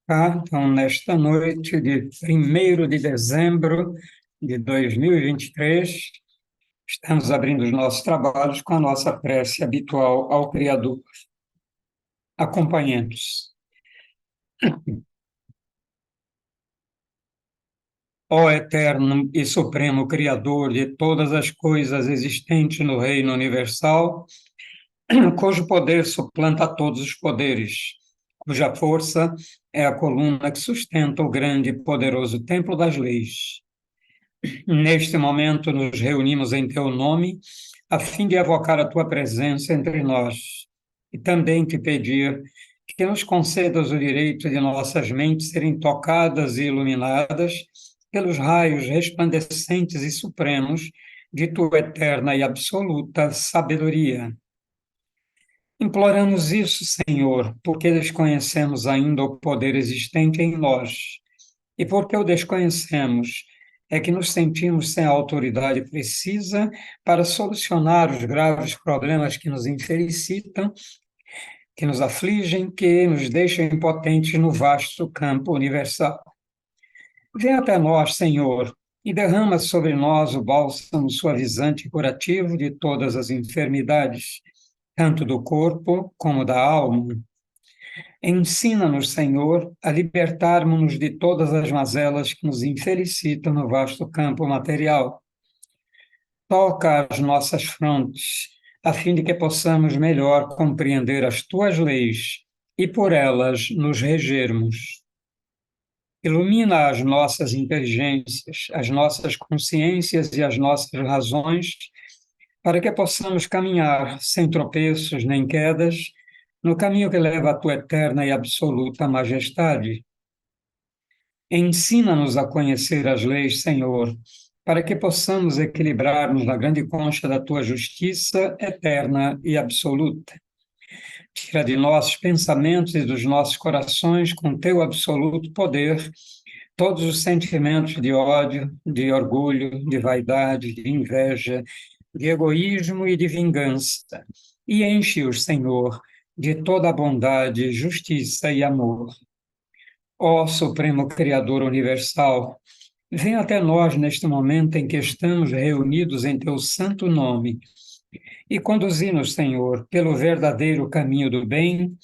Tá? Então, nesta noite de 1º de dezembro de 2023, estamos abrindo os nossos trabalhos com a nossa prece habitual ao Criador. Acompanhemos. Ó Eterno e Supremo Criador de todas as coisas existentes no reino universal, cujo poder suplanta todos os poderes, cuja força é a coluna que sustenta o grande e poderoso templo das leis. Neste momento, nos reunimos em teu nome, a fim de evocar a tua presença entre nós e também te pedir que nos concedas o direito de nossas mentes serem tocadas e iluminadas pelos raios resplandecentes e supremos de tua eterna e absoluta sabedoria. Imploramos isso, Senhor, porque desconhecemos ainda o poder existente em nós. E porque o desconhecemos, é que nos sentimos sem a autoridade precisa para solucionar os graves problemas que nos infelicitam, que nos afligem, que nos deixam impotentes no vasto campo universal. Vem até nós, Senhor, e derrama sobre nós o bálsamo suavizante e curativo de todas as enfermidades, tanto do corpo como da alma. Ensina-nos, Senhor, a libertarmos-nos de todas as mazelas que nos infelicitam no vasto campo material. Toca as nossas frontes, a fim de que possamos melhor compreender as tuas leis e por elas nos regermos. Ilumina as nossas inteligências, as nossas consciências e as nossas razões, para que possamos caminhar sem tropeços nem quedas, no caminho que leva à tua eterna e absoluta majestade. Ensina-nos a conhecer as leis, Senhor, para que possamos equilibrar-nos na grande concha da tua justiça eterna e absoluta. Tira de nossos pensamentos e dos nossos corações, com teu absoluto poder, todos os sentimentos de ódio, de orgulho, de vaidade, de inveja, de egoísmo e de vingança, e enche-os, Senhor, de toda a bondade, justiça e amor. Ó Supremo Criador Universal, vem até nós neste momento em que estamos reunidos em teu santo nome e conduzi-nos, Senhor, pelo verdadeiro caminho do bem,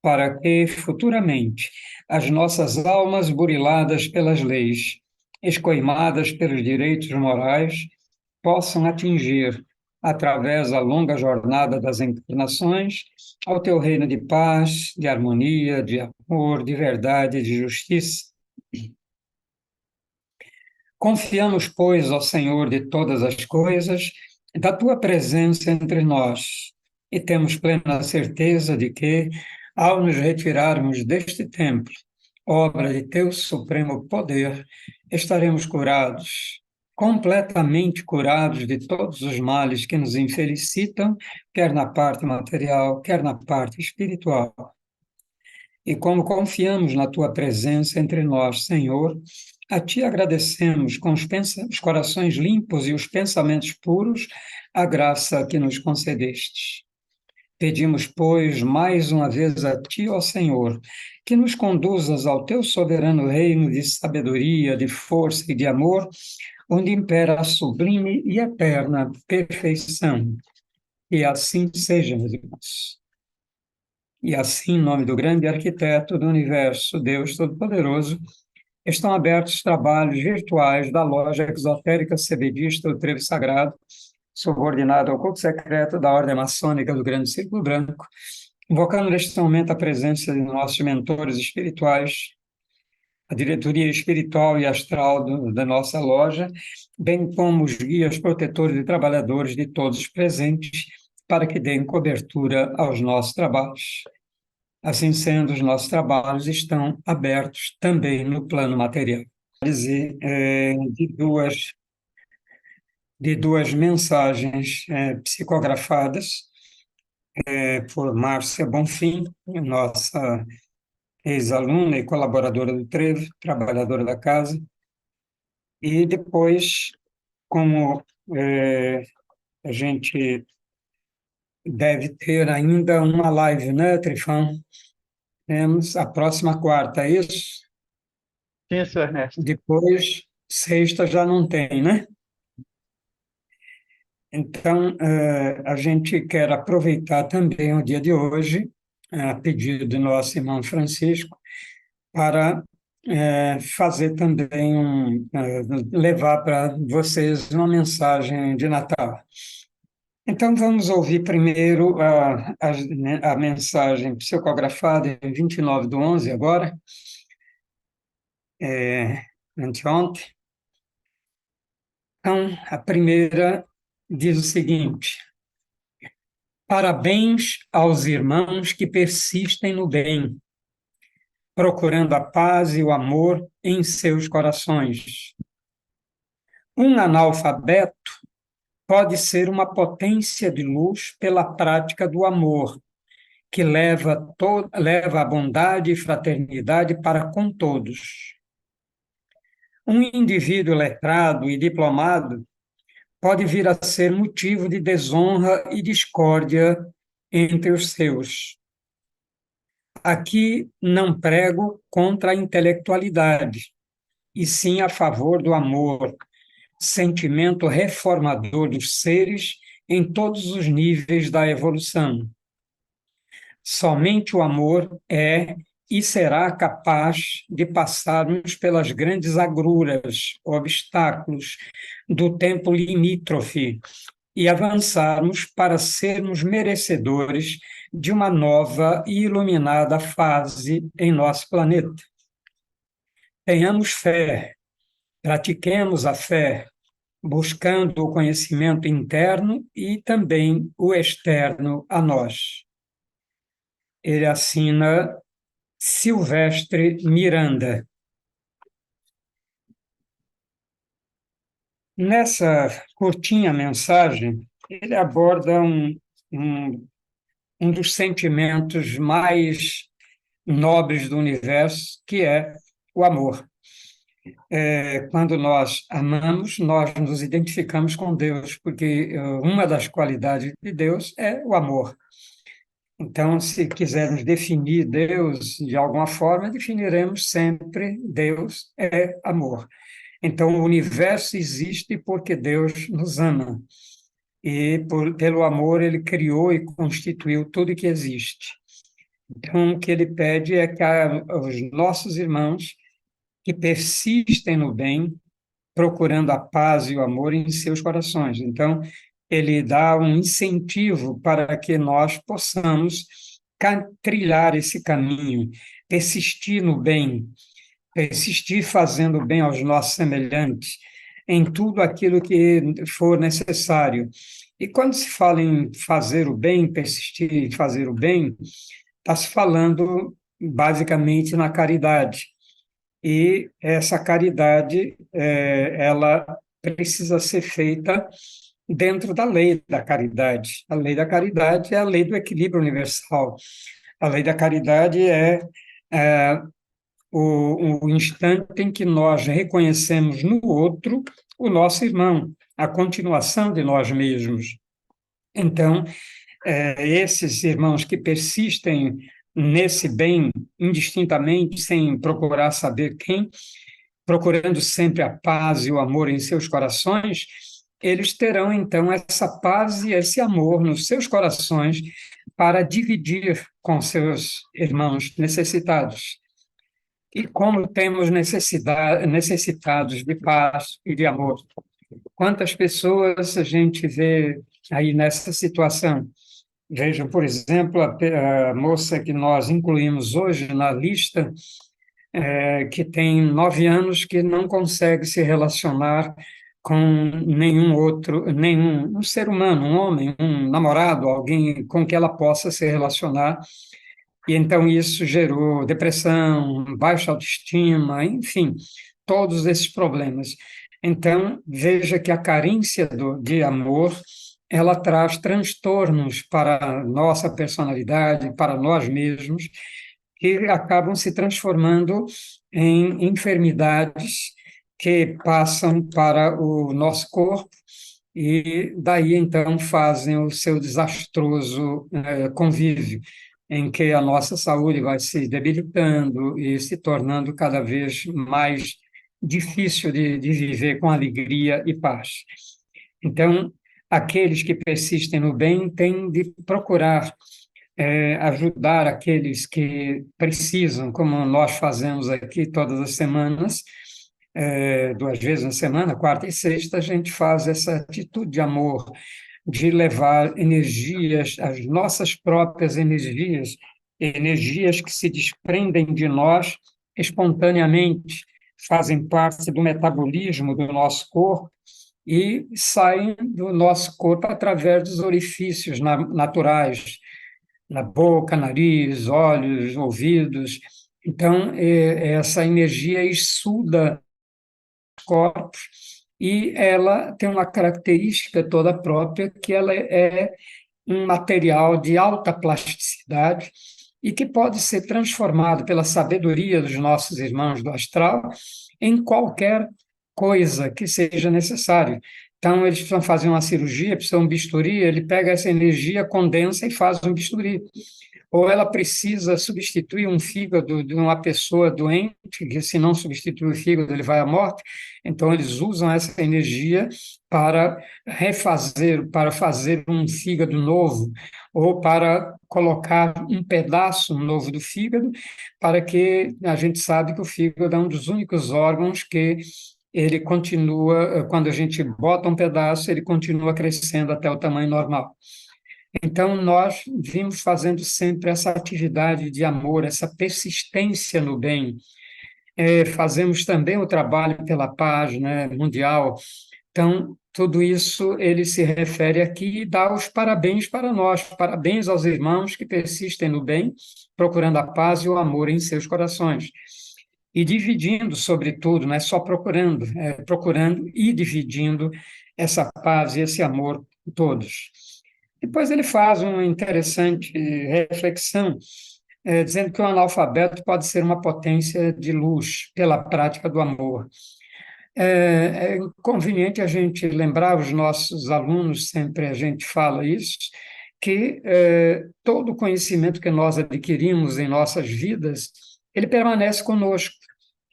para que, futuramente, as nossas almas buriladas pelas leis, escoimadas pelos direitos morais, possam atingir, através da longa jornada das encarnações, ao teu reino de paz, de harmonia, de amor, de verdade e de justiça. Confiamos, pois, ao Senhor de todas as coisas, da tua presença entre nós, e temos plena certeza de que, ao nos retirarmos deste templo, obra de teu supremo poder, estaremos curados, completamente curados de todos os males que nos infelicitam, quer na parte material, quer na parte espiritual. E como confiamos na tua presença entre nós, Senhor, a ti agradecemos com os corações limpos e os pensamentos puros a graça que nos concedestes. Pedimos, pois, mais uma vez a ti, ó Senhor, que nos conduzas ao teu soberano reino de sabedoria, de força e de amor, onde impera a sublime e eterna perfeição. E assim seja, meus irmãos. E assim, em nome do grande arquiteto do universo, Deus Todo-Poderoso, estão abertos os trabalhos virtuais da loja exotérica cebedista do Trevo Sagrado, subordinado ao culto secreto da Ordem Maçônica do Grande Círculo Branco, invocando neste momento a presença de nossos mentores espirituais, a diretoria espiritual e astral da nossa loja, bem como os guias protetores e trabalhadores de todos os presentes, para que deem cobertura aos nossos trabalhos. Assim sendo, os nossos trabalhos estão abertos também no plano material. Dizer de duas mensagens psicografadas por Márcia Bonfim, nossa ex-aluna e colaboradora do Trevo, trabalhadora da casa, e depois, como a gente deve ter ainda uma live, né, Trifão? Temos a próxima quarta, é isso? Sim, senhor Ernesto. Depois, sexta já não tem, né? Então, a gente quer aproveitar também o dia de hoje, a pedido do nosso irmão Francisco, para fazer também levar para vocês uma mensagem de Natal. Então, vamos ouvir primeiro a mensagem psicografada em 29/11, agora, anteontem. Então, a primeira diz o seguinte: parabéns aos irmãos que persistem no bem, procurando a paz e o amor em seus corações. Um analfabeto pode ser uma potência de luz pela prática do amor, que leva a bondade e fraternidade para com todos. Um indivíduo letrado e diplomado pode vir a ser motivo de desonra e discórdia entre os seus. Aqui não prego contra a intelectualidade, e sim a favor do amor, sentimento reformador dos seres em todos os níveis da evolução. Somente o amor é e será capaz de passarmos pelas grandes agruras, obstáculos do tempo limítrofe e avançarmos para sermos merecedores de uma nova e iluminada fase em nosso planeta. Tenhamos fé, pratiquemos a fé, buscando o conhecimento interno e também o externo a nós. Ele assina Silvestre Miranda. Nessa curtinha mensagem, ele aborda um, um dos sentimentos mais nobres do universo, que é o amor. Quando nós amamos, nós nos identificamos com Deus, porque uma das qualidades de Deus é o amor. Então, se quisermos definir Deus de alguma forma, definiremos sempre Deus é amor. Então, o universo existe porque Deus nos ama. E pelo amor ele criou e constituiu tudo que existe. Então, o que ele pede é que os nossos irmãos que persistem no bem, procurando a paz e o amor em seus corações. Então, ele dá um incentivo para que nós possamos trilhar esse caminho, persistir no bem, persistir fazendo bem aos nossos semelhantes, em tudo aquilo que for necessário. E quando se fala em fazer o bem, persistir em fazer o bem, está se falando basicamente na caridade. E essa caridade, ela precisa ser feita dentro da lei da caridade. A lei da caridade é a lei do equilíbrio universal. A lei da caridade é o instante em que nós reconhecemos no outro o nosso irmão, a continuação de nós mesmos. Então, esses irmãos que persistem nesse bem indistintamente, sem procurar saber quem, procurando sempre a paz e o amor em seus corações, eles terão então essa paz e esse amor nos seus corações para dividir com seus irmãos necessitados. E como temos necessitados de paz e de amor. Quantas pessoas a gente vê aí nessa situação? Vejam, por exemplo, a moça que nós incluímos hoje na lista, que tem 9 anos, que não consegue se relacionar com nenhum outro, nenhum um ser humano, um homem, um namorado, alguém com que ela possa se relacionar. E então isso gerou depressão, baixa autoestima, enfim, todos esses problemas. Então, veja que a carência de amor, ela traz transtornos para a nossa personalidade, para nós mesmos, que acabam se transformando em enfermidades que passam para o nosso corpo e daí então fazem o seu desastroso convívio. em que a nossa saúde vai se debilitando e se tornando cada vez mais difícil de viver com alegria e paz. Então, aqueles que persistem no bem têm de procurar ajudar aqueles que precisam, como nós fazemos aqui todas as semanas, 2 vezes na semana, quarta e sexta, a gente faz essa atitude de amor, de levar energias, as nossas próprias energias, energias que se desprendem de nós espontaneamente, fazem parte do metabolismo do nosso corpo e saem do nosso corpo através dos orifícios naturais, na boca, nariz, olhos, ouvidos. Então, essa energia exsuda corpos e ela tem uma característica toda própria, que ela é um material de alta plasticidade e que pode ser transformado pela sabedoria dos nossos irmãos do astral em qualquer coisa que seja necessário. Então, eles precisam fazer uma cirurgia, precisam de um bisturi, ele pega essa energia, condensa e faz um bisturi. Ou ela precisa substituir um fígado de uma pessoa doente, que se não substituir o fígado, ele vai à morte. Então, eles usam essa energia para refazer, para fazer um fígado novo, ou para colocar um pedaço novo do fígado, para que a gente sabe que o fígado é um dos únicos órgãos que ele continua, quando a gente bota um pedaço, ele continua crescendo até o tamanho normal. Então, nós vimos fazendo sempre essa atividade de amor, essa persistência no bem. Fazemos também o trabalho pela paz, né, mundial. Então, tudo isso ele se refere aqui e dá os parabéns para nós, parabéns aos irmãos que persistem no bem, procurando a paz e o amor em seus corações. E dividindo, sobretudo, não é só procurando, procurando e dividindo essa paz e esse amor com todos. Depois ele faz uma interessante reflexão, dizendo que o analfabeto pode ser uma potência de luz pela prática do amor. É conveniente a gente lembrar os nossos alunos, sempre a gente fala isso, que todo o conhecimento que nós adquirimos em nossas vidas, ele permanece conosco,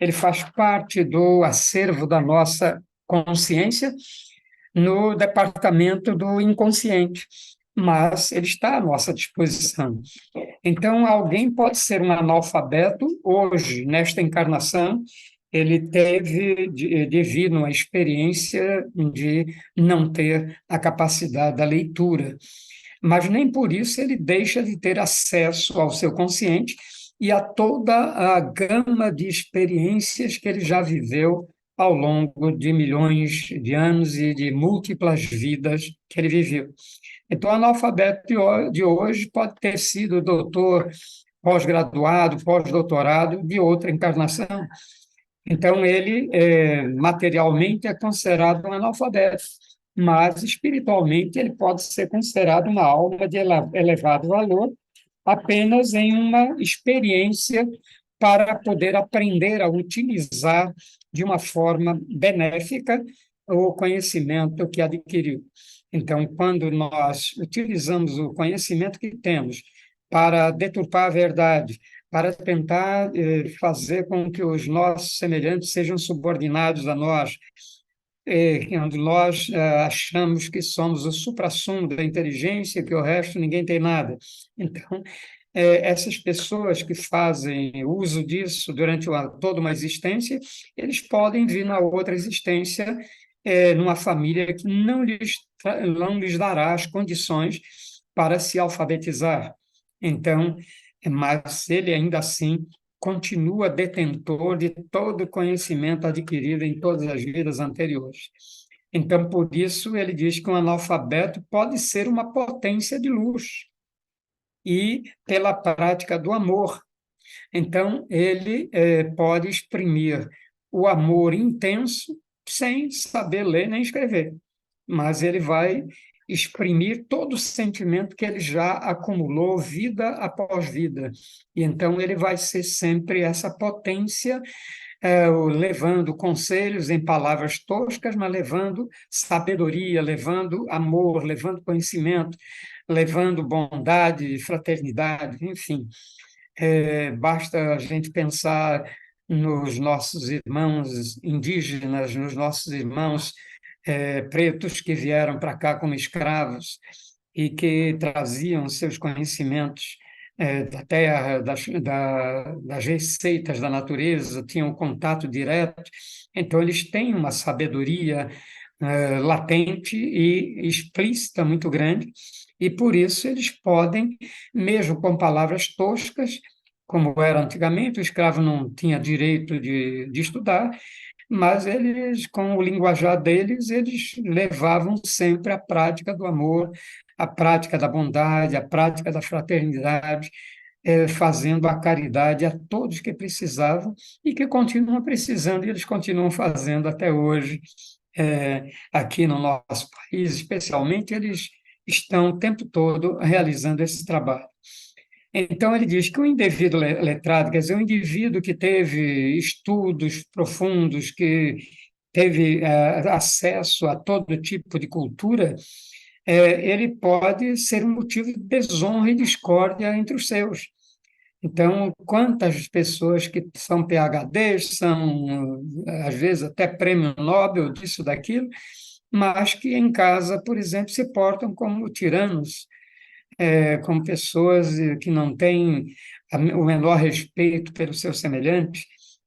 ele faz parte do acervo da nossa consciência no departamento do inconsciente, mas ele está à nossa disposição. Então, alguém pode ser um analfabeto hoje, nesta encarnação, ele teve, devido a uma experiência de não ter a capacidade da leitura, mas nem por isso ele deixa de ter acesso ao seu consciente e a toda a gama de experiências que ele já viveu ao longo de milhões de anos e de múltiplas vidas que ele viveu. Então, o analfabeto de hoje pode ter sido doutor, pós-graduado, pós-doutorado de outra encarnação. Então, ele, materialmente, é considerado um analfabeto, mas espiritualmente ele pode ser considerado uma alma de elevado valor, apenas em uma experiência para poder aprender a utilizar de uma forma benéfica o conhecimento que adquiriu. Então, quando nós utilizamos o conhecimento que temos para deturpar a verdade, para tentar fazer com que os nossos semelhantes sejam subordinados a nós, onde nós achamos que somos o suprassumo da inteligência, que o resto ninguém tem nada. Então, essas pessoas que fazem uso disso durante toda uma existência, eles podem vir na outra existência, numa família que não lhes dará as condições para se alfabetizar. Então, mas ele ainda assim continua detentor de todo o conhecimento adquirido em todas as vidas anteriores. Então, por isso, ele diz que um analfabeto pode ser uma potência de luz, e pela prática do amor. Então, ele pode exprimir o amor intenso sem saber ler nem escrever, mas ele vai exprimir todo o sentimento que ele já acumulou vida após vida. E então ele vai ser sempre essa potência levando conselhos em palavras toscas, mas levando sabedoria, levando amor, levando conhecimento, levando bondade, fraternidade, enfim. Basta a gente pensar nos nossos irmãos indígenas, nos nossos irmãos pretos que vieram para cá como escravos e que traziam seus conhecimentos da terra, das receitas da natureza, tinham contato direto. Então, eles têm uma sabedoria latente e explícita muito grande, e por isso eles podem, mesmo com palavras toscas, como era antigamente, o escravo não tinha direito de estudar, mas eles, com o linguajar deles, eles levavam sempre a prática do amor, a prática da bondade, a prática da fraternidade, fazendo a caridade a todos que precisavam e que continuam precisando, e eles continuam fazendo até hoje, aqui no nosso país, especialmente, eles estão o tempo todo realizando esse trabalho. Então, ele diz que o indivíduo letrado, quer dizer, o indivíduo que teve estudos profundos, que teve acesso a todo tipo de cultura, ele pode ser um motivo de desonra e discórdia entre os seus. Então, quantas pessoas que são PhDs, são, às vezes, até prêmio Nobel, disso, daquilo, mas que em casa, por exemplo, se portam como tiranos, como pessoas que não têm o menor respeito pelo seu semelhante.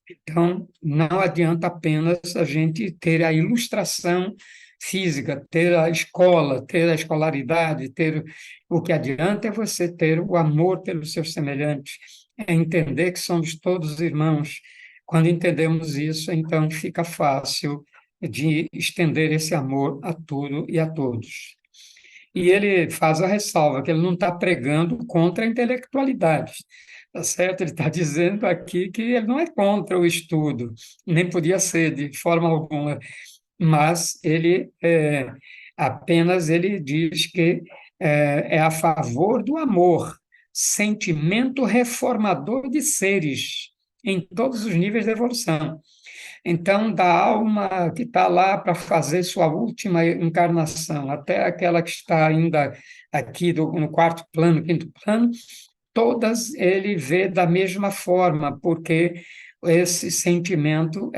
Então, não adianta apenas a gente ter a ilustração física, ter a escola, ter a escolaridade, ter o que adianta é você ter o amor pelos seus semelhantes, é entender que somos todos irmãos. Quando entendemos isso, então fica fácil de estender esse amor a tudo e a todos. E ele faz a ressalva que ele não está pregando contra a intelectualidade, tá certo? Ele está dizendo aqui que ele não é contra o estudo, nem podia ser de forma alguma, mas ele apenas ele diz que é a favor do amor, sentimento reformador de seres em todos os níveis de evolução. Então, da alma que está lá para fazer sua última encarnação, até aquela que está ainda aqui no quarto plano, quinto plano, todas ele vê da mesma forma, porque esse sentimento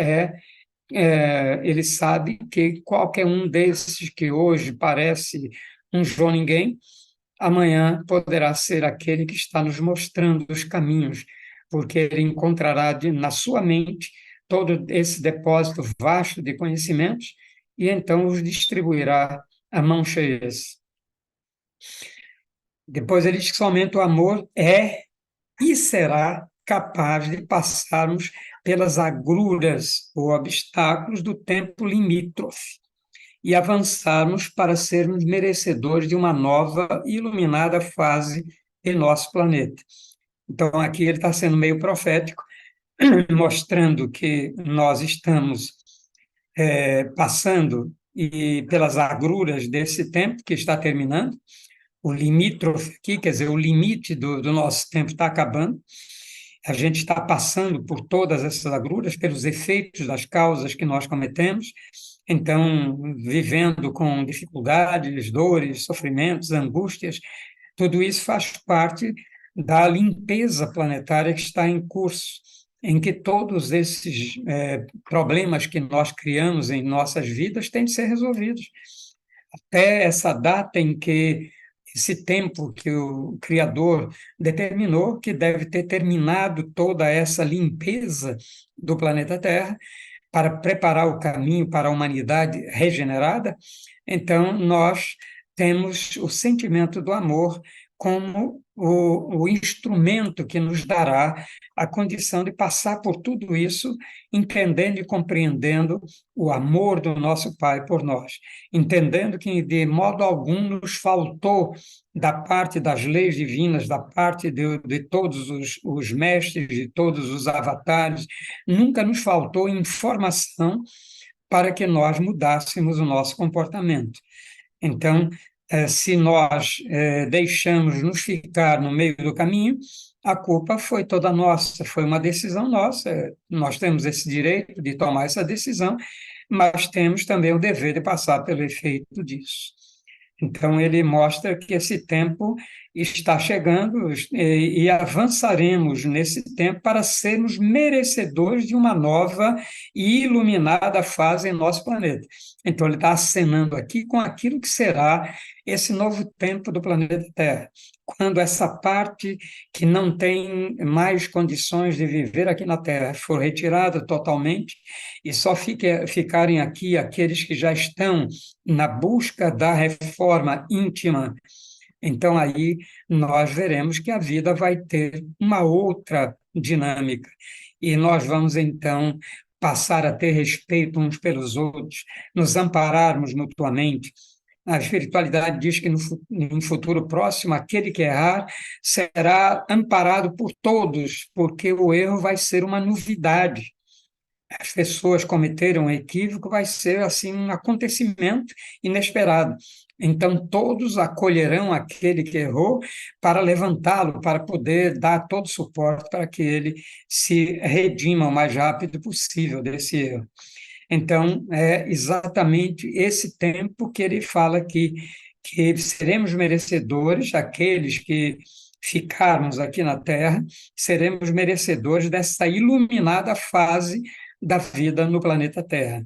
ele sabe que qualquer um desses que hoje parece um João Ninguém, amanhã poderá ser aquele que está nos mostrando os caminhos, porque ele encontrará na sua mente todo esse depósito vasto de conhecimentos e então os distribuirá a mão cheias. Depois ele diz que somente o amor é e será capaz de passarmos pelas agruras ou obstáculos do tempo limítrofe e avançarmos para sermos merecedores de uma nova e iluminada fase em nosso planeta. Então, aqui ele está sendo meio profético, mostrando que nós estamos passando pelas agruras desse tempo que está terminando, o limítrofe aqui, quer dizer, o limite do nosso tempo está acabando, a gente está passando por todas essas agruras, pelos efeitos das causas que nós cometemos, então, vivendo com dificuldades, dores, sofrimentos, angústias, tudo isso faz parte da limpeza planetária que está em curso, em que todos esses problemas que nós criamos em nossas vidas têm de ser resolvidos. Até essa data em que esse tempo que o Criador determinou, que deve ter terminado toda essa limpeza do planeta Terra, para preparar o caminho para a humanidade regenerada, então nós temos o sentimento do amor como o instrumento que nos dará a condição de passar por tudo isso, entendendo e compreendendo o amor do nosso Pai por nós, entendendo que de modo algum nos faltou da parte das leis divinas, da parte de todos os mestres, de todos os avatares, nunca nos faltou informação para que nós mudássemos o nosso comportamento. Então, se nós deixamos nos ficar no meio do caminho, A culpa foi toda nossa, foi uma decisão nossa. Nós temos esse direito de tomar essa decisão, mas temos também o dever de passar pelo efeito disso. Então, ele mostra que esse tempo está chegando e avançaremos nesse tempo para sermos merecedores de uma nova e iluminada fase em nosso planeta. Então, ele está acenando aqui com aquilo que será esse novo tempo do planeta Terra, quando essa parte que não tem mais condições de viver aqui na Terra for retirada totalmente e só ficarem aqui aqueles que já estão na busca da reforma íntima, então aí nós veremos que a vida vai ter uma outra dinâmica e nós vamos então passar a ter respeito uns pelos outros, nos ampararmos mutuamente. A espiritualidade diz que no futuro próximo, aquele que errar será amparado por todos, porque o erro vai ser uma novidade. As pessoas cometeram um equívoco, vai ser assim um acontecimento inesperado. Então, todos acolherão aquele que errou para levantá-lo, para poder dar todo o suporte para que ele se redima o mais rápido possível desse erro. Então, é exatamente esse tempo que ele fala que seremos merecedores, aqueles que ficarmos aqui na Terra, seremos merecedores dessa iluminada fase da vida no planeta Terra.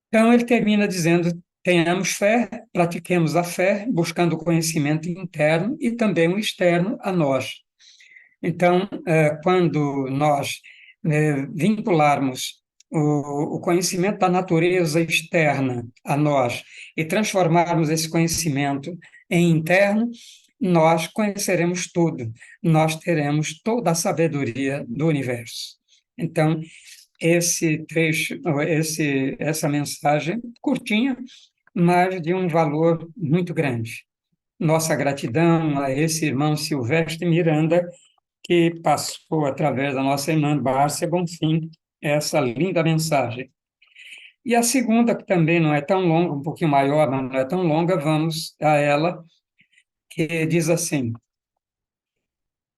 Então, ele termina dizendo: tenhamos fé, pratiquemos a fé, buscando o conhecimento interno e também o externo a nós. Então, quando nós vincularmos o conhecimento da natureza externa a nós e transformarmos esse conhecimento em interno, nós conheceremos tudo, nós teremos toda a sabedoria do universo. Então, esse trecho, essa mensagem curtinha, mas de um valor muito grande. Nossa gratidão a esse irmão Silvestre Miranda, que passou através da nossa irmã Bárcia Bonfim essa linda mensagem. E a segunda, que também não é tão longa, um pouquinho maior, mas não é tão longa, vamos a ela, que diz assim: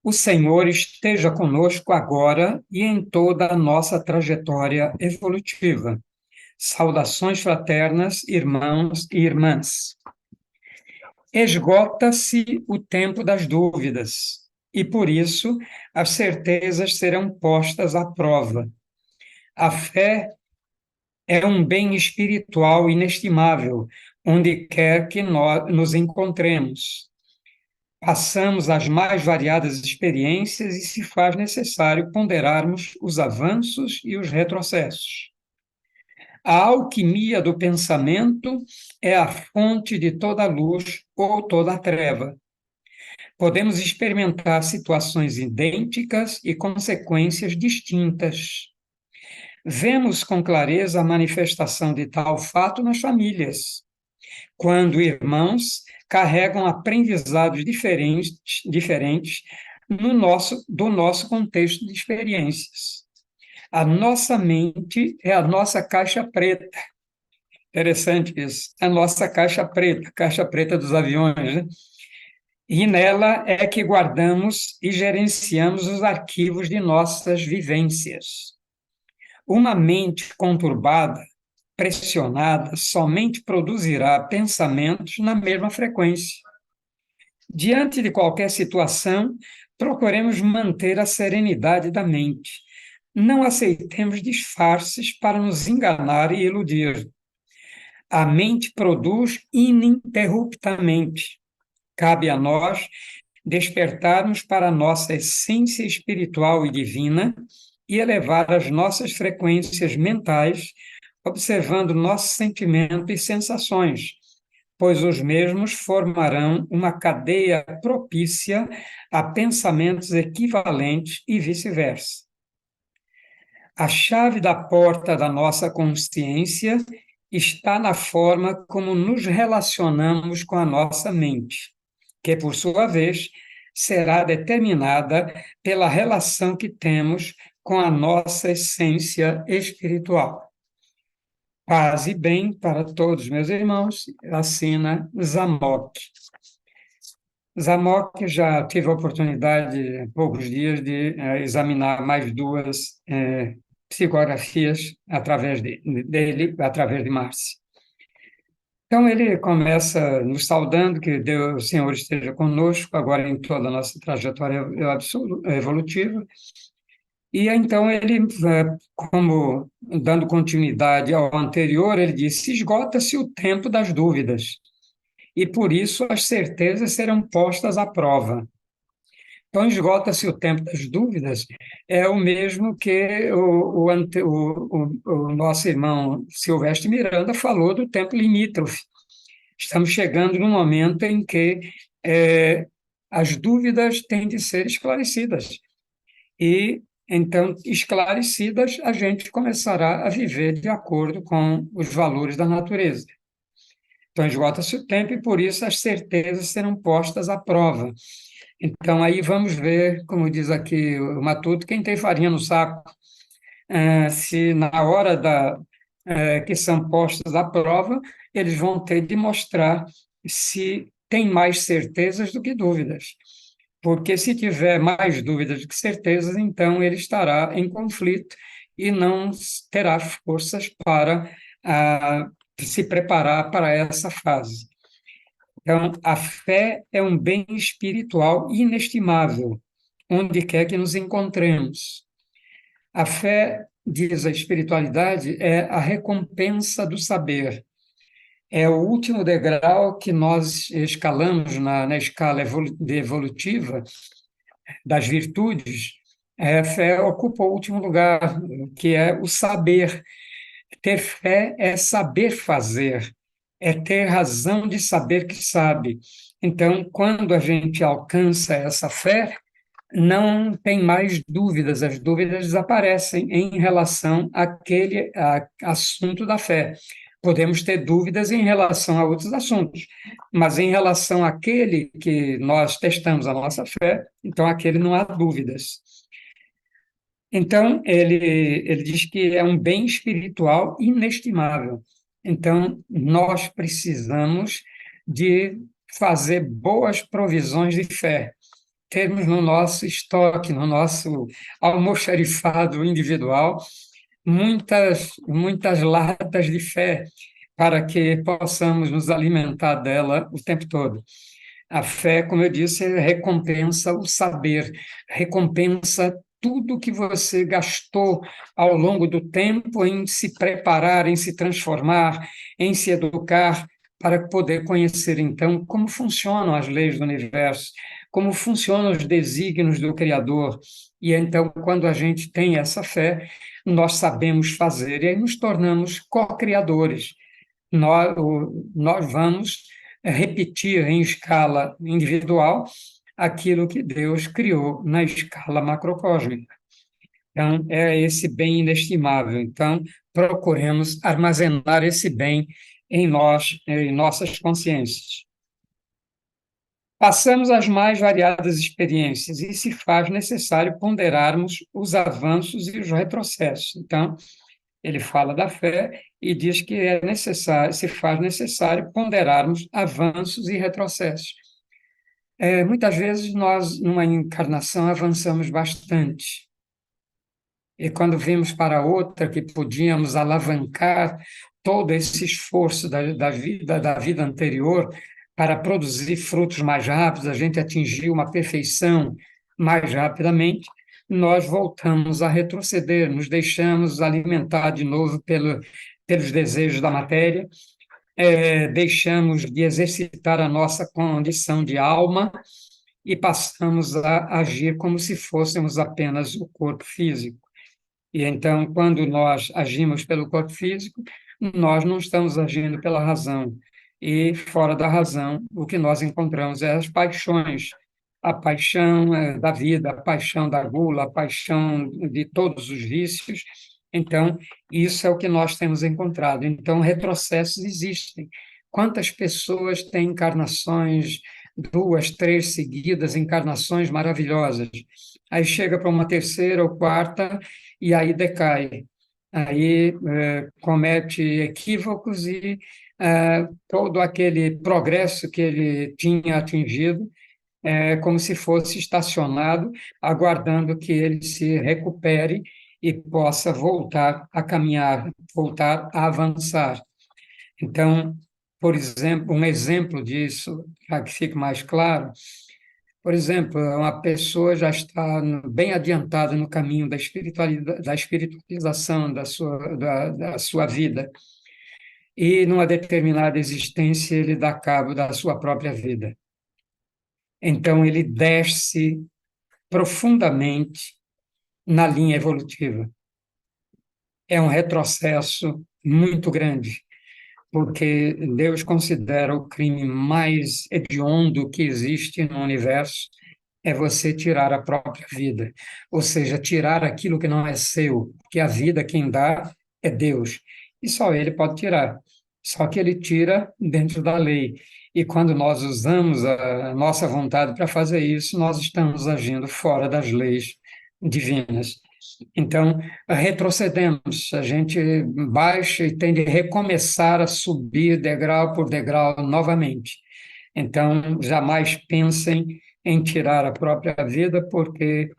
o Senhor esteja conosco agora e em toda a nossa trajetória evolutiva. Saudações fraternas, irmãos e irmãs. Esgota-se o tempo das dúvidas, e por isso as certezas serão postas à prova. A fé é um bem espiritual inestimável, onde quer que nós nos encontremos. Passamos as mais variadas experiências e se faz necessário ponderarmos os avanços e os retrocessos. A alquimia do pensamento é a fonte de toda luz ou toda treva. Podemos experimentar situações idênticas e consequências distintas. Vemos com clareza a manifestação de tal fato nas famílias, quando irmãos carregam aprendizados diferentes do nosso contexto de experiências. A nossa mente é a nossa caixa preta. Interessante isso. A nossa caixa preta dos aviões, né? E nela é que guardamos e gerenciamos os arquivos de nossas vivências. Uma mente conturbada, pressionada, somente produzirá pensamentos na mesma frequência. Diante de qualquer situação, procuremos manter a serenidade da mente. Não aceitemos disfarces para nos enganar e iludir. A mente produz ininterruptamente. Cabe a nós despertarmos para a nossa essência espiritual e divina e elevar as nossas frequências mentais, observando nossos sentimentos e sensações, pois os mesmos formarão uma cadeia propícia a pensamentos equivalentes e vice-versa. A chave da porta da nossa consciência está na forma como nos relacionamos com a nossa mente, que, por sua vez, será determinada pela relação que temos com a nossa essência espiritual. Paz e bem para todos, meus irmãos, assina Zamok. Zamok já tive a oportunidade, há poucos dias, de examinar mais duas psicografias dele, através de Márcio. Então, ele começa nos saudando que Deus, o Senhor esteja conosco, agora em toda a nossa trajetória evolutiva. E então ele, como dando continuidade ao anterior, ele disse: esgota-se o tempo das dúvidas, e por isso as certezas serão postas à prova. Então, esgota-se o tempo das dúvidas, é o mesmo que o nosso irmão Silvestre Miranda falou do tempo limítrofe. Estamos chegando num momento em que é, as dúvidas têm de ser esclarecidas. E, então, esclarecidas, a gente começará a viver de acordo com os valores da natureza. Então, esgota-se o tempo e, por isso, as certezas serão postas à prova. Então, aí vamos ver, como diz aqui o Matuto, quem tem farinha no saco, se na hora que são postos à prova, eles vão ter de mostrar se tem mais certezas do que dúvidas. Porque se tiver mais dúvidas do que certezas, então ele estará em conflito e não terá forças para se preparar para essa fase. Então, a fé é um bem espiritual inestimável, onde quer que nos encontremos. A fé, diz a espiritualidade, é a recompensa do saber. É o último degrau que nós escalamos na escala evolutiva das virtudes. A fé ocupa o último lugar, que é o saber. Ter fé é saber fazer, é ter razão de saber que sabe. Então, quando a gente alcança essa fé, não tem mais dúvidas, as dúvidas desaparecem em relação àquele assunto da fé. Podemos ter dúvidas em relação a outros assuntos, mas em relação àquele que nós testamos a nossa fé, então aquele não há dúvidas. Então, ele diz que é um bem espiritual inestimável. Então, nós precisamos de fazer boas provisões de fé, termos no nosso estoque, no nosso almoxarifado individual, muitas latas de fé, para que possamos nos alimentar dela o tempo todo. A fé, como eu disse, recompensa o saber, recompensa tudo que você gastou ao longo do tempo em se preparar, em se transformar, em se educar, para poder conhecer, então, como funcionam as leis do universo, como funcionam os desígnios do Criador. E então, quando a gente tem essa fé, nós sabemos fazer e aí nos tornamos co-criadores. Nós vamos repetir em escala individual aquilo que Deus criou na escala macrocósmica. Então, é esse bem inestimável. Então, procuremos armazenar esse bem em nós, em nossas consciências. Passamos as mais variadas experiências e se faz necessário ponderarmos os avanços e os retrocessos. Então, ele fala da fé e diz que é necessário, se faz necessário ponderarmos avanços e retrocessos. Muitas vezes nós, numa encarnação, avançamos bastante. E quando vimos para outra que podíamos alavancar todo esse esforço da vida anterior para produzir frutos mais rápidos, a gente atingiu uma perfeição mais rapidamente, nós voltamos a retroceder, nos deixamos alimentar de novo pelos desejos da matéria, deixamos de exercitar a nossa condição de alma e passamos a agir como se fôssemos apenas o corpo físico. E então, quando nós agimos pelo corpo físico, nós não estamos agindo pela razão. E fora da razão, o que nós encontramos é as paixões. A paixão da vida, a paixão da gula, a paixão de todos os vícios. Então, isso é o que nós temos encontrado. Então, retrocessos existem. Quantas pessoas têm encarnações, duas, três seguidas, encarnações maravilhosas? Aí chega para uma terceira ou quarta e aí decai. Aí comete equívocos e todo aquele progresso que ele tinha atingido como se fosse estacionado, aguardando que ele se recupere e possa voltar a caminhar, voltar a avançar. Então, por exemplo, um exemplo disso, para que fique mais claro, por exemplo, uma pessoa já está bem adiantada no caminho da espiritualidade, da espiritualização da sua vida, e numa determinada existência ele dá cabo da sua própria vida. Então, ele desce profundamente na linha evolutiva. É um retrocesso muito grande, porque Deus considera o crime mais hediondo que existe no universo é você tirar a própria vida, ou seja, tirar aquilo que não é seu, que a vida quem dá é Deus, e só Ele pode tirar. Só que Ele tira dentro da lei. E quando nós usamos a nossa vontade para fazer isso, nós estamos agindo fora das leis divinas. Então, retrocedemos, a gente baixa e tem de recomeçar a subir degrau por degrau novamente. Então, jamais pensem em tirar a própria vida, porque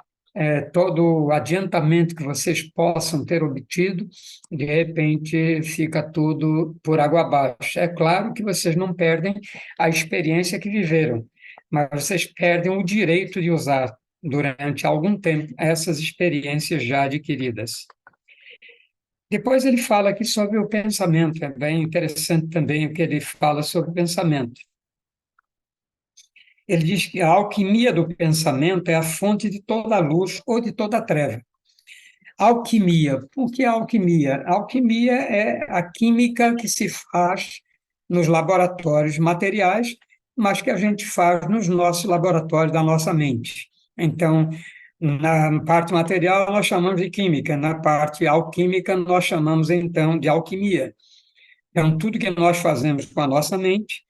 todo o adiantamento que vocês possam ter obtido, de repente fica tudo por água abaixo. É claro que vocês não perdem a experiência que viveram, mas vocês perdem o direito de usar durante algum tempo essas experiências já adquiridas. Depois ele fala aqui sobre o pensamento, é bem interessante também o que ele fala sobre o pensamento. Ele diz que a alquimia do pensamento é a fonte de toda a luz ou de toda a treva. Alquimia, por que alquimia? A alquimia é a química que se faz nos laboratórios materiais, mas que a gente faz nos nossos laboratórios da nossa mente. Então, na parte material, nós chamamos de química, na parte alquímica, nós chamamos então de alquimia. Então, tudo que nós fazemos com a nossa mente,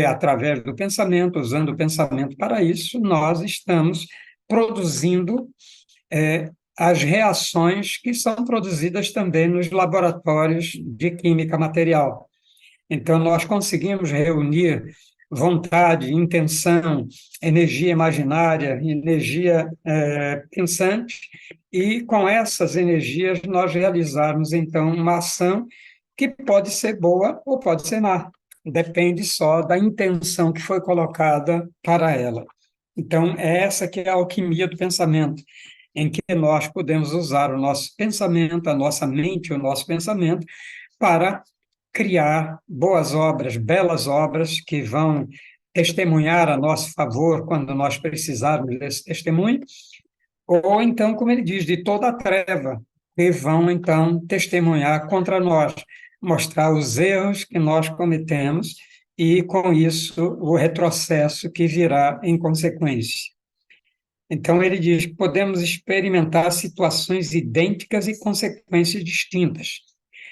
através do pensamento, usando o pensamento para isso, nós estamos produzindo as reações que são produzidas também nos laboratórios de química material. Então, nós conseguimos reunir vontade, intenção, energia imaginária, energia pensante, e com essas energias nós realizarmos, então, uma ação que pode ser boa ou pode ser má. Depende só da intenção que foi colocada para ela. Então, é essa que é a alquimia do pensamento, em que nós podemos usar o nosso pensamento, a nossa mente, o nosso pensamento, para criar boas obras, belas obras que vão testemunhar a nosso favor quando nós precisarmos desse testemunho, ou então, como ele diz, de toda a treva, que vão então testemunhar contra nós, mostrar os erros que nós cometemos e, com isso, o retrocesso que virá em consequência. Então, ele diz que podemos experimentar situações idênticas e consequências distintas.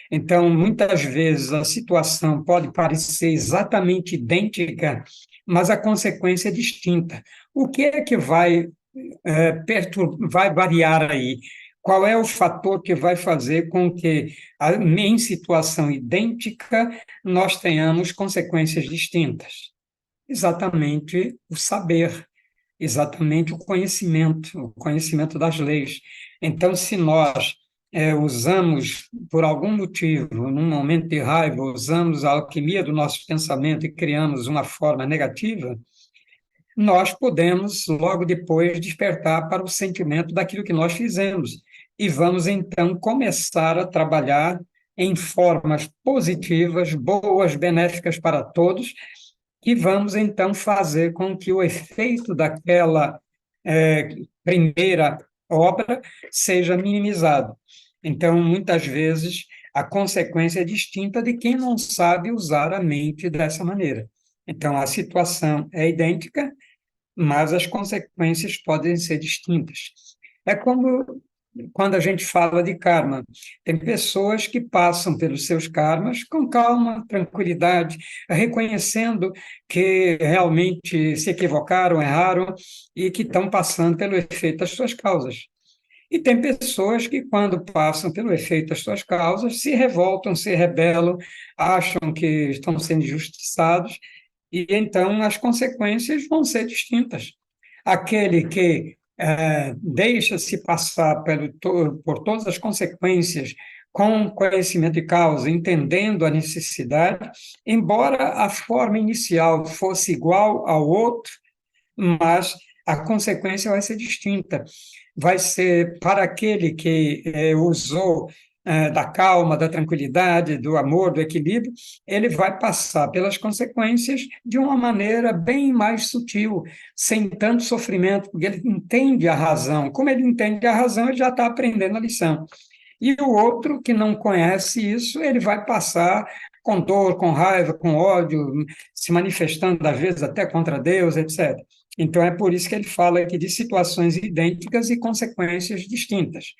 Então, muitas vezes a situação pode parecer exatamente idêntica, mas a consequência é distinta. O que é que vai variar aí? Qual é o fator que vai fazer com que, em situação idêntica, nós tenhamos consequências distintas? Exatamente o saber, exatamente o conhecimento das leis. Então, se nós usamos, por algum motivo, num momento de raiva, usamos a alquimia do nosso pensamento e criamos uma forma negativa, nós podemos, logo depois, despertar para o sentimento daquilo que nós fizemos. E vamos, então, começar a trabalhar em formas positivas, boas, benéficas para todos, que vamos, então, fazer com que o efeito daquela primeira obra seja minimizado. Então, muitas vezes, a consequência é distinta de quem não sabe usar a mente dessa maneira. Então, a situação é idêntica, mas as consequências podem ser distintas. É como quando a gente fala de karma. Tem pessoas que passam pelos seus karmas com calma, tranquilidade, reconhecendo que realmente se equivocaram, erraram e que estão passando pelo efeito das suas causas. E tem pessoas que, quando passam pelo efeito das suas causas, se revoltam, se rebelam, acham que estão sendo injustiçados E então as consequências vão ser distintas. Aquele que deixa-se passar por todas as consequências com conhecimento de causa, entendendo a necessidade, embora a forma inicial fosse igual ao outro, mas a consequência vai ser distinta. Vai ser para aquele que usou da calma, da tranquilidade, do amor, do equilíbrio, ele vai passar pelas consequências de uma maneira bem mais sutil, sem tanto sofrimento, porque ele entende a razão. Como ele entende a razão, ele já está aprendendo a lição. E o outro que não conhece isso, ele vai passar com dor, com raiva, com ódio, se manifestando, às vezes, até contra Deus, etc. Então, é por isso que ele fala aqui de situações idênticas e consequências distintas.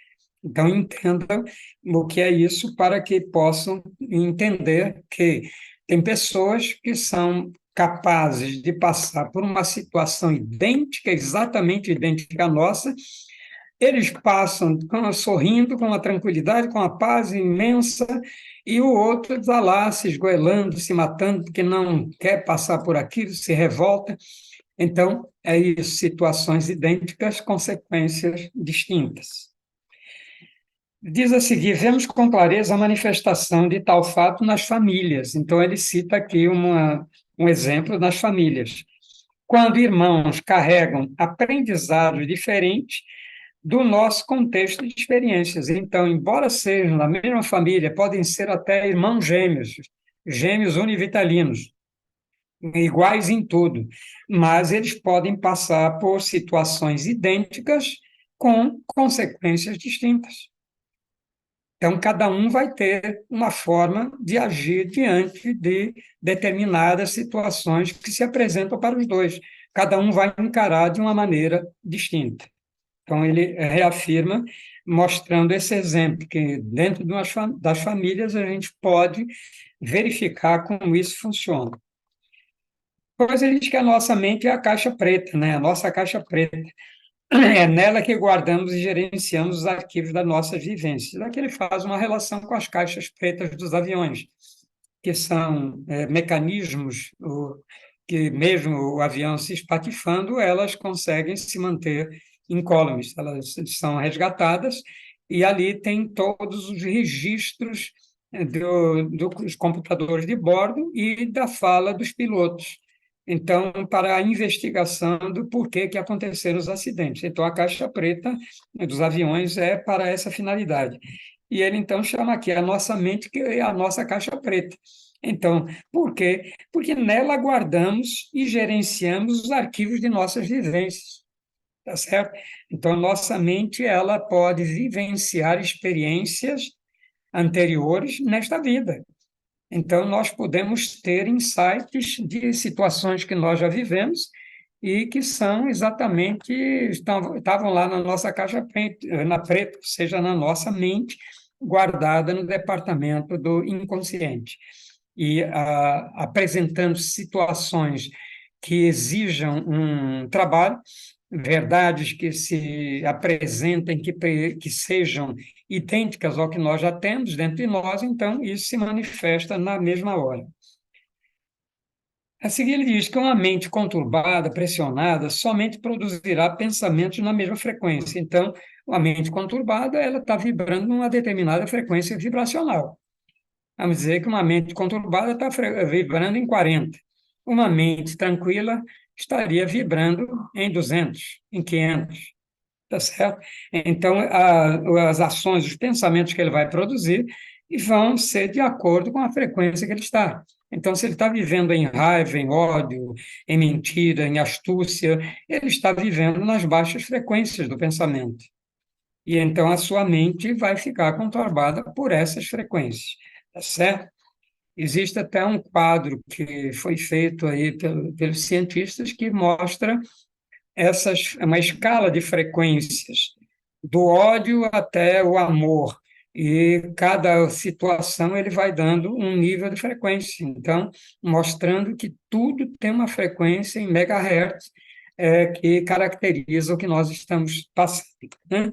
Então, entendam o que é isso para que possam entender que tem pessoas que são capazes de passar por uma situação idêntica, exatamente idêntica à nossa, eles passam sorrindo, com uma tranquilidade, com uma paz imensa, e o outro está lá se esgoelando, se matando, porque não quer passar por aquilo, se revolta. Então, é isso, situações idênticas, consequências distintas. Diz a seguir, vemos com clareza a manifestação de tal fato nas famílias. Então, ele cita aqui um exemplo nas famílias. Quando irmãos carregam aprendizados diferentes, do nosso contexto de experiências. Então, embora sejam da mesma família, podem ser até irmãos gêmeos, gêmeos univitalinos, iguais em tudo, mas eles podem passar por situações idênticas com consequências distintas. Então, cada um vai ter uma forma de agir diante de determinadas situações que se apresentam para os dois. Cada um vai encarar de uma maneira distinta. Então, ele reafirma, mostrando esse exemplo, que dentro das famílias a gente pode verificar como isso funciona. Depois ele diz que a nossa mente é a caixa preta, né? A nossa caixa preta. É nela que guardamos e gerenciamos os arquivos das nossas vivências. Aqui ele faz uma relação com as caixas pretas dos aviões, que são mecanismos que, mesmo o avião se espatifando, elas conseguem se manter incólumes. Elas são resgatadas e ali tem todos os registros dos computadores de bordo e da fala dos pilotos. Então, para a investigação do porquê que aconteceram os acidentes. Então, a caixa preta dos aviões é para essa finalidade. E ele, então, chama aqui a nossa mente, que é a nossa caixa preta. Então, por quê? Porque nela guardamos e gerenciamos os arquivos de nossas vivências, tá certo? Então, nossa mente, ela pode vivenciar experiências anteriores nesta vida. Então, nós podemos ter insights de situações que nós já vivemos e que são exatamente, estavam lá na nossa caixa preta, na preta, ou seja, na nossa mente, guardada no departamento do inconsciente. E apresentando situações que exijam um trabalho, verdades que se apresentem, que sejam idênticas ao que nós já temos dentro de nós, então isso se manifesta na mesma hora. A seguir, ele diz que uma mente conturbada, pressionada, somente produzirá pensamentos na mesma frequência. Então, uma mente conturbada, ela está vibrando numa determinada frequência vibracional. Vamos dizer que uma mente conturbada está vibrando em 40. Uma mente tranquila estaria vibrando em 200, em 500. Tá certo? Então, as ações, os pensamentos que ele vai produzir vão ser de acordo com a frequência que ele está. Então, se ele está vivendo em raiva, em ódio, em mentira, em astúcia, ele está vivendo nas baixas frequências do pensamento. E então a sua mente vai ficar conturbada por essas frequências, tá certo? Existe até um quadro que foi feito aí pelos cientistas que mostra uma escala de frequências, do ódio até o amor. E cada situação ele vai dando um nível de frequência. Então, mostrando que tudo tem uma frequência em megahertz que caracteriza o que nós estamos passando, né?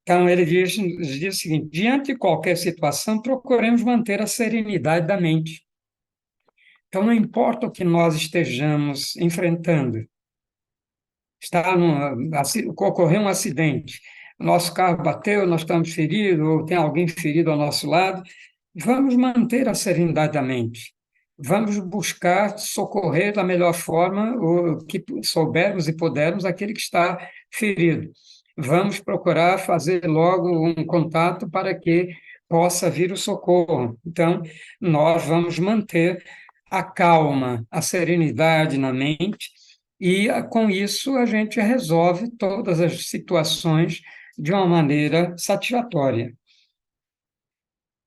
Então, ele diz o seguinte: diante de qualquer situação, procuremos manter a serenidade da mente. Então, não importa o que nós estejamos enfrentando, ocorreu um acidente, nosso carro bateu, nós estamos feridos, ou tem alguém ferido ao nosso lado, vamos manter a serenidade da mente. Vamos buscar socorrer da melhor forma o que soubermos e pudermos aquele que está ferido. Vamos procurar fazer logo um contato para que possa vir o socorro. Então, nós vamos manter a calma, a serenidade na mente, e com isso a gente resolve todas as situações de uma maneira satisfatória.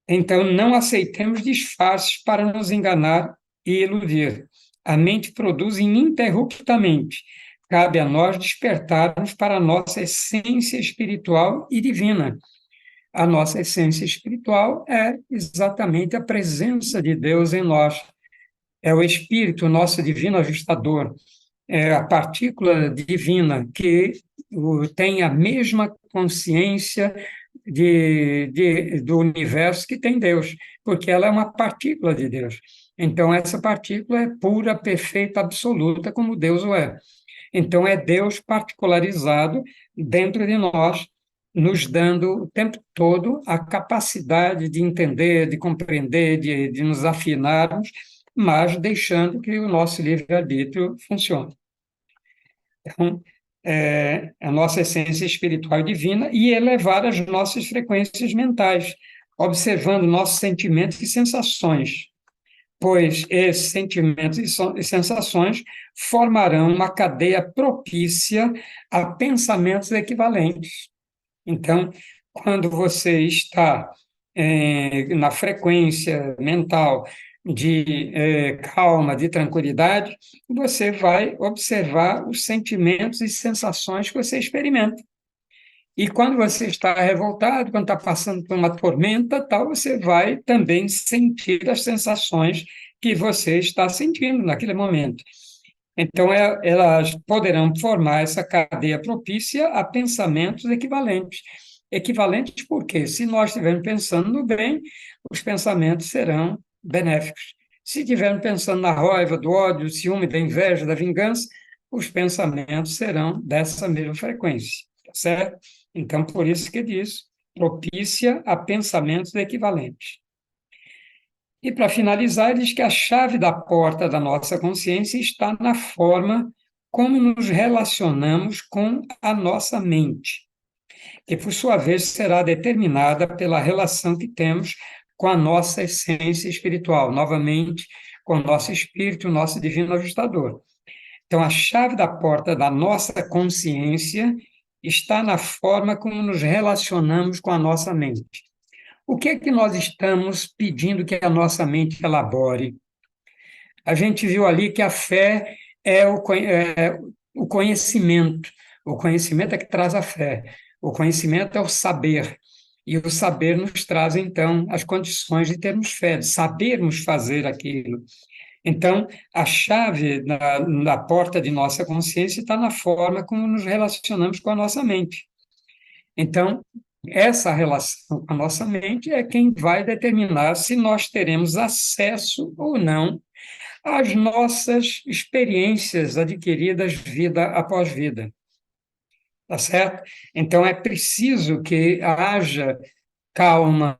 Então, não aceitemos disfarces para nos enganar e iludir. A mente produz ininterruptamente. Cabe a nós despertarmos para a nossa essência espiritual e divina. A nossa essência espiritual é exatamente a presença de Deus em nós. É o Espírito, nosso divino ajustador, é a partícula divina que tem a mesma consciência do universo que tem Deus, porque ela é uma partícula de Deus. Então, essa partícula é pura, perfeita, absoluta, como Deus o é. Então, é Deus particularizado dentro de nós, nos dando o tempo todo a capacidade de entender, de compreender, de nos afinarmos, mas deixando que o nosso livre-arbítrio funcione. Então, a nossa essência espiritual e divina e elevar as nossas frequências mentais, observando nossos sentimentos e sensações, pois esses sentimentos e sensações formarão uma cadeia propícia a pensamentos equivalentes. Então, quando você está na frequência mental de calma, de tranquilidade, você vai observar os sentimentos e sensações que você experimenta. E quando você está revoltado, quando está passando por uma tormenta, tal, você vai também sentir as sensações que você está sentindo naquele momento. Então, elas poderão formar essa cadeia propícia a pensamentos equivalentes. Equivalentes porque, se nós estivermos pensando no bem, os pensamentos serão benéficos. Se estivermos pensando na raiva, do ódio, do ciúme, da inveja, da vingança, os pensamentos serão dessa mesma frequência, tá certo? Então, por isso que diz, propícia a pensamentos equivalentes. E, para finalizar, diz que a chave da porta da nossa consciência está na forma como nos relacionamos com a nossa mente, que, por sua vez, será determinada pela relação que temos com a nossa essência espiritual, novamente, com o nosso espírito, o nosso divino ajustador. Então, a chave da porta da nossa consciência está na forma como nos relacionamos com a nossa mente. O que é que nós estamos pedindo que a nossa mente elabore? A gente viu ali que a fé é o conhecimento. O conhecimento é que traz a fé. O conhecimento é o saber. E o saber nos traz, então, as condições de termos fé, de sabermos fazer aquilo. Então, a chave da porta de nossa consciência está na forma como nos relacionamos com a nossa mente. Então, essa relação com a nossa mente é quem vai determinar se nós teremos acesso ou não às nossas experiências adquiridas vida após vida. Tá certo? Então, é preciso que haja calma,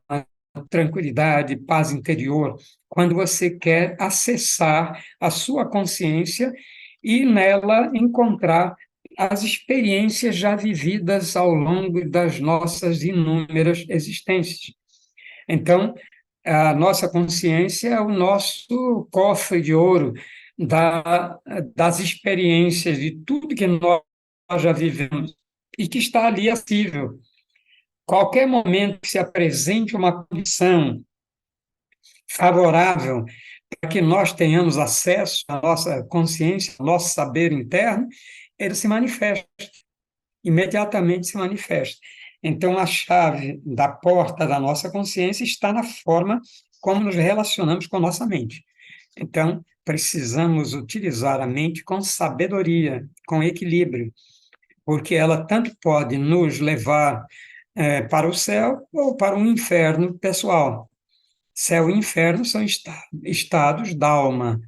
tranquilidade, paz interior, quando você quer acessar a sua consciência e nela encontrar as experiências já vividas ao longo das nossas inúmeras existências. Então, a nossa consciência é o nosso cofre de ouro das experiências, de tudo que nós já vivemos e que está ali acessível. Qualquer momento que se apresente uma condição favorável para que nós tenhamos acesso à nossa consciência, ao nosso saber interno, ele se manifesta, imediatamente se manifesta. Então, a chave da porta da nossa consciência está na forma como nos relacionamos com a nossa mente. Então, precisamos utilizar a mente com sabedoria, com equilíbrio, porque ela tanto pode nos levar para o céu ou para um inferno pessoal. Céu e inferno são estados da alma.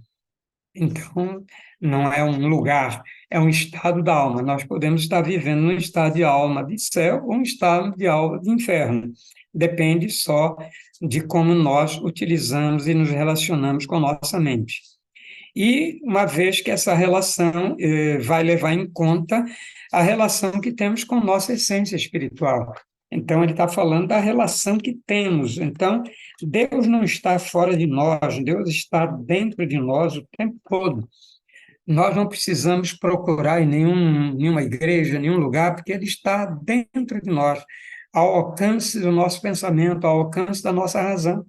Então, não é um lugar, é um estado da alma. Nós podemos estar vivendo num estado de alma de céu ou um estado de alma de inferno. Depende só de como nós utilizamos e nos relacionamos com nossa mente. E uma vez que essa relação vai levar em conta a relação que temos com nossa essência espiritual. Então, ele está falando da relação que temos. Então, Deus não está fora de nós, Deus está dentro de nós o tempo todo. Nós não precisamos procurar em nenhuma igreja, nenhum lugar, porque Ele está dentro de nós, ao alcance do nosso pensamento, ao alcance da nossa razão.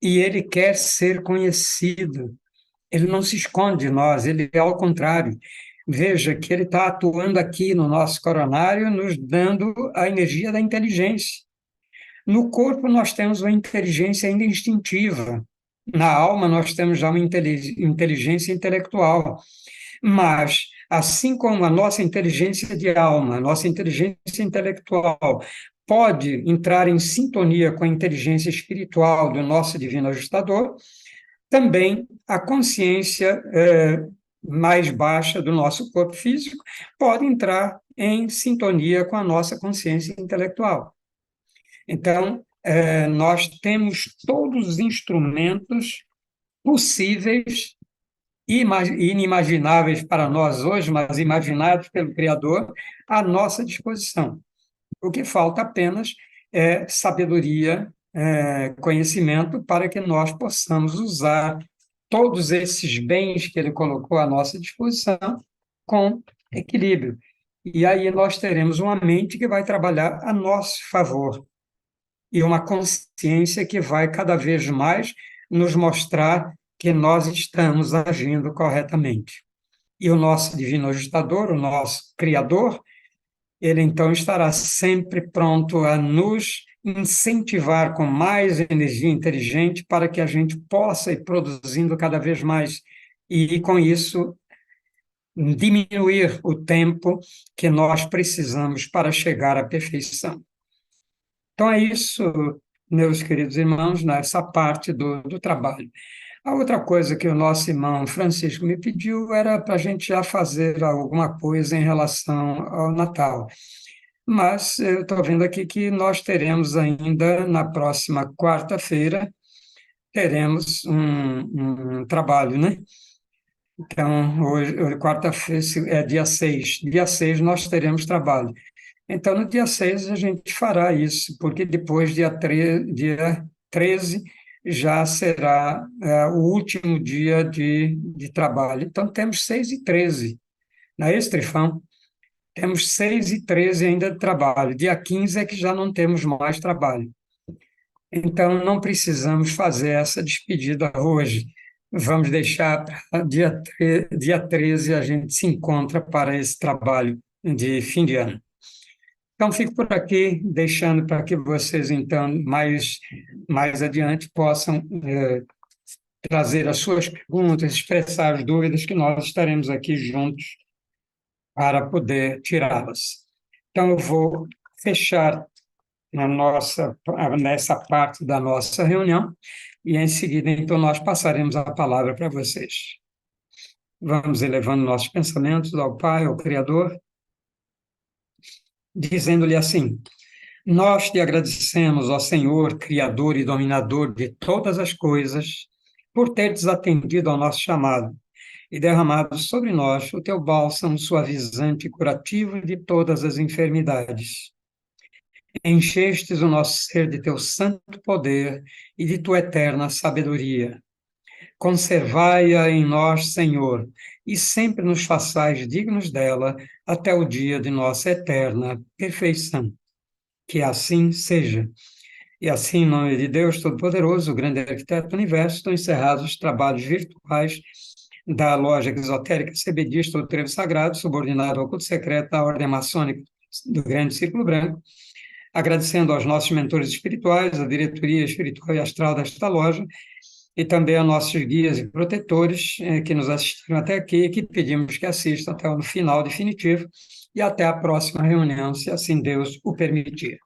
E Ele quer ser conhecido. Ele não se esconde de nós, ele é ao contrário. Veja que ele está atuando aqui no nosso coronário, nos dando a energia da inteligência. No corpo, nós temos uma inteligência ainda instintiva. Na alma, nós temos já uma inteligência intelectual. Mas, assim como a nossa inteligência de alma, a nossa inteligência intelectual pode entrar em sintonia com a inteligência espiritual do nosso divino ajustador, também a consciência mais baixa do nosso corpo físico pode entrar em sintonia com a nossa consciência intelectual. Então, nós temos todos os instrumentos possíveis e inimagináveis para nós hoje, mas imaginados pelo Criador, à nossa disposição. O que falta apenas é sabedoria, conhecimento, para que nós possamos usar todos esses bens que ele colocou à nossa disposição com equilíbrio. E aí nós teremos uma mente que vai trabalhar a nosso favor e uma consciência que vai cada vez mais nos mostrar que nós estamos agindo corretamente. E o nosso divino ajustador, o nosso Criador, ele então estará sempre pronto a nos incentivar com mais energia inteligente para que a gente possa ir produzindo cada vez mais e, com isso, diminuir o tempo que nós precisamos para chegar à perfeição. Então, é isso, meus queridos irmãos, nessa parte do trabalho. A outra coisa que o nosso irmão Francisco me pediu era para a gente já fazer alguma coisa em relação ao Natal. Mas eu estou vendo aqui que nós teremos ainda, na próxima quarta-feira, teremos um trabalho, né? Então, hoje quarta-feira, é dia 6. Dia 6 nós teremos trabalho. Então, no dia 6 a gente fará isso, porque depois, dia 13 já será o último dia de trabalho. Então, temos 6 e 13, não é isso, Trifão? Temos 6 e 13 ainda de trabalho. Dia 15 é que já não temos mais trabalho. Então, não precisamos fazer essa despedida hoje. Vamos deixar para dia 13 a gente se encontra para esse trabalho de fim de ano. Então, fico por aqui, deixando para que vocês, então, mais adiante, possam trazer as suas perguntas, expressar as dúvidas, que nós estaremos aqui juntos para poder tirá-las. Então, eu vou fechar nessa parte da nossa reunião e, em seguida, então, nós passaremos a palavra para vocês. Vamos elevando nossos pensamentos ao Pai, ao Criador, dizendo-lhe assim: nós te agradecemos, ó Senhor, Criador e Dominador de todas as coisas, por teres atendido ao nosso chamado e derramado sobre nós o teu bálsamo suavizante e curativo de todas as enfermidades. Enchestes o nosso ser de teu santo poder e de tua eterna sabedoria. Conservai-a em nós, Senhor, e sempre nos façais dignos dela até o dia de nossa eterna perfeição. Que assim seja. E assim, em nome de Deus Todo-Poderoso, o grande arquiteto do universo, estão encerrados os trabalhos virtuais da loja esotérica CBDista do Trevo Sagrado, subordinado ao culto secreto da Ordem Maçônica do Grande Círculo Branco, agradecendo aos nossos mentores espirituais, a diretoria espiritual e astral desta loja, e também aos nossos guias e protetores que nos assistiram até aqui e que pedimos que assistam até o final definitivo e até a próxima reunião, se assim Deus o permitir.